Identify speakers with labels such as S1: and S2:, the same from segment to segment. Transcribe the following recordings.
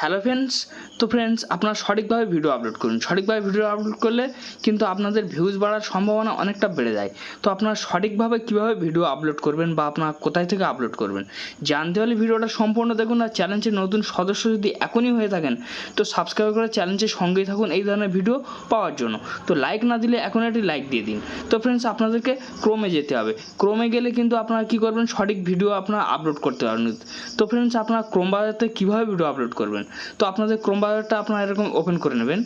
S1: Hello friends, তো friends আপনারা সঠিকভাবে ভিডিও আপলোড করুন। সঠিকভাবে ভিডিও আপলোড করলে কিন্তু আপনাদের ভিউজ বাড়ার সম্ভাবনা অনেকটা বেড়ে যায়। তো আপনারা সঠিকভাবে কীভাবে ভিডিও আপলোড করবেন বা আপনারা কোথায় থেকে আপলোড করবেন জানতে হলে ভিডিওটা সম্পূর্ণ দেখুন। আর চ্যানেলের নতুন সদস্য যদি এখনই হয়ে থাকেন তো সাবস্ক্রাইব করে চ্যানেলের সঙ্গেই থাকুন এই ধরনের ভিডিও পাওয়ার জন্য। তো লাইক না দিলে এখন একটি লাইক দিয়ে দিন। তো ফ্রেন্ডস আপনাদেরকে ক্রোমে যেতে হবে। ক্রোমে গেলে কিন্তু আপনারা কী করবেন, সঠিক ভিডিও আপনারা আপলোড করতে পারবেন। তো ফ্রেন্ডস আপনারা ক্রোম ব্রাউজারতে কীভাবে ভিডিও আপলোড করবেন, তো আপনাদের ক্রোম ব্রাউজারটা আপনারা এরকম ওপেন করে নেবেন।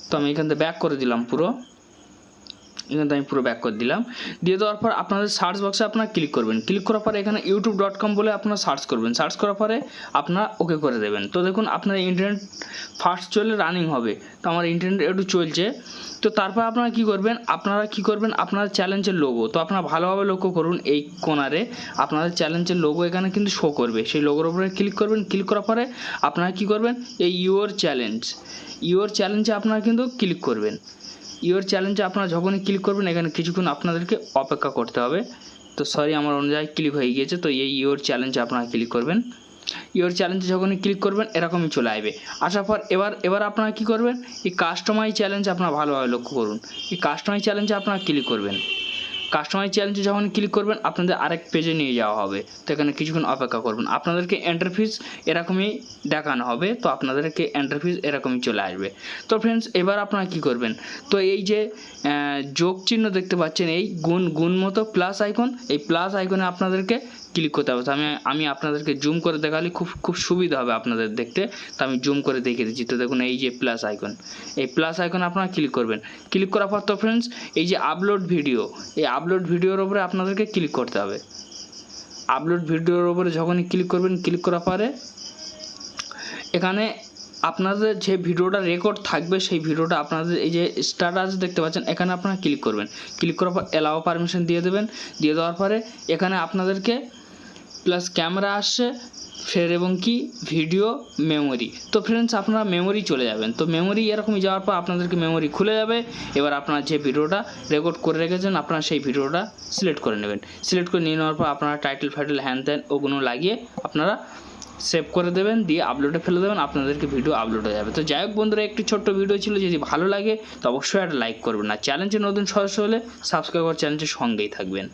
S1: তো আমি এখান থেকে ব্যাক করে দিলাম, পুরো ব্যাক করে দিলাম। দিয়ে দেওয়ার পর আপনাদের সার্চ বক্সে আপনারা ক্লিক করবেন। ক্লিক করার পরে এখানে youtube.com বলে আপনারা সার্চ করবেন। সার্চ করার পরে আপনারা ওকে করে দেবেন। তো দেখুন আপনার ইন্টারনেট ফার্স্ট চলে রানিং হবে। তো আমার ইন্টারনেট একটু চলছে। তো তারপর আপনারা কী করবেন, আপনার চ্যালেঞ্জের লোগো, তো আপনারা ভালোভাবে লক্ষ্য করুন এই কোণারে আপনাদের চ্যালেঞ্জের লোগো এখানে কিন্তু শো করবে। সেই লোগোর উপরে ক্লিক করবেন। ক্লিক করার পরে আপনারা কী করবেন, এই ইউর চ্যালেঞ্জে আপনারা কিন্তু ক্লিক করবেন। ইউর চ্যালেঞ্জে আপনারা যখনই ক্লিক করবেন এখানে কিছুক্ষণ আপনাদেরকে অপেক্ষা করতে হবে। তো সরি, আমার অন্য জায়গায় ক্লিক হয়ে গিয়েছে। তো এই ইউর চ্যালেঞ্জে আপনারা ক্লিক করবেন। ইউর চ্যালেঞ্জে যখনই ক্লিক করবেন এরকমই চলে আসবে। আসার পর এবার আপনারা কী করবেন, এই কাস্টমাইজ চ্যালেঞ্জ আপনারা ভালোভাবে লক্ষ্য করুন। এই কাস্টমাইজ চ্যালেঞ্জে আপনারা ক্লিক করবেন। কাস্টমাইজ চ্যালেঞ্জে যখন ক্লিক করবেন আপনাদের আরেক পেজে নিয়ে যাওয়া হবে। তো এখানে কিছুক্ষণ অপেক্ষা করবেন। আপনাদেরকে ইন্টারফেস এরকমই দেখানো হবে। তো আপনাদেরকে ইন্টারফেস এরকমই চলে আসবে। তো ফ্রেন্ডস এবার আপনারা কী করবেন, তো এই যে যোগ চিহ্ন দেখতে পাচ্ছেন, এই গুণ মতো প্লাস আইকন, এই প্লাস আইকনে আপনাদেরকে ক্লিক করতে হবে। তো আমি আপনাদেরকে জুম করে দেখালে খুব সুবিধা হবে আপনাদের দেখতে। তো আমি জুম করে দেখিয়ে দিচ্ছি। তো দেখুন এই যে প্লাস আইকন, এই প্লাস আইকনে আপনারা ক্লিক করবেন। ক্লিক করার পর তো ফ্রেন্ডস এই যে আপলোড ভিডিও, এই আপলোড ভিডিওর উপরে আপনাদেরকে ক্লিক করতে হবে। আপলোড ভিডিওর উপরে যখনই ক্লিক করবেন, ক্লিক করার পরে এখানে আপনাদের যে ভিডিওটা রেকর্ড থাকবে সেই ভিডিওটা আপনাদের এই যে স্ট্যাটাস দেখতে পাচ্ছেন এখানে আপনারা ক্লিক করবেন। ক্লিক করার পর অ্যালাও পারমিশন দিয়ে দেবেন। দিয়ে দেওয়ার পরে এখানে আপনাদেরকে প্লাস ক্যামেরা আসছে ফের এবং কি ভিডিও মেমোরি। তো ফ্রেন্ডস আপনারা মেমোরি চলে যাবেন। তো মেমোরি এরকমই যাওয়ার পর আপনাদেরকে মেমোরি খুলে যাবে। এবার আপনারা যে ভিডিওটা রেকর্ড করে রেখেছেন আপনারা সেই ভিডিওটা সিলেক্ট করে নেবেন। সিলেক্ট করে নিয়ে নেওয়ার পর আপনারা টাইটেল ফাইটেল হ্যান ত্যান ওগুলো লাগিয়ে আপনারা সেভ করে দেবেন, দিয়ে আপলোডে ফেলে দেবেন। আপনাদেরকে ভিডিও আপলোড হয়ে যাবে। তো যাই হোক বন্ধুরা, একটি ছোট্ট ভিডিও ছিল। যদি ভালো লাগে তো অবশ্যই একটা লাইক করবেন। আর চ্যানেলের নতুন সদস্য হলে সাবস্ক্রাইব করে চ্যানেলের সঙ্গেই থাকবেন।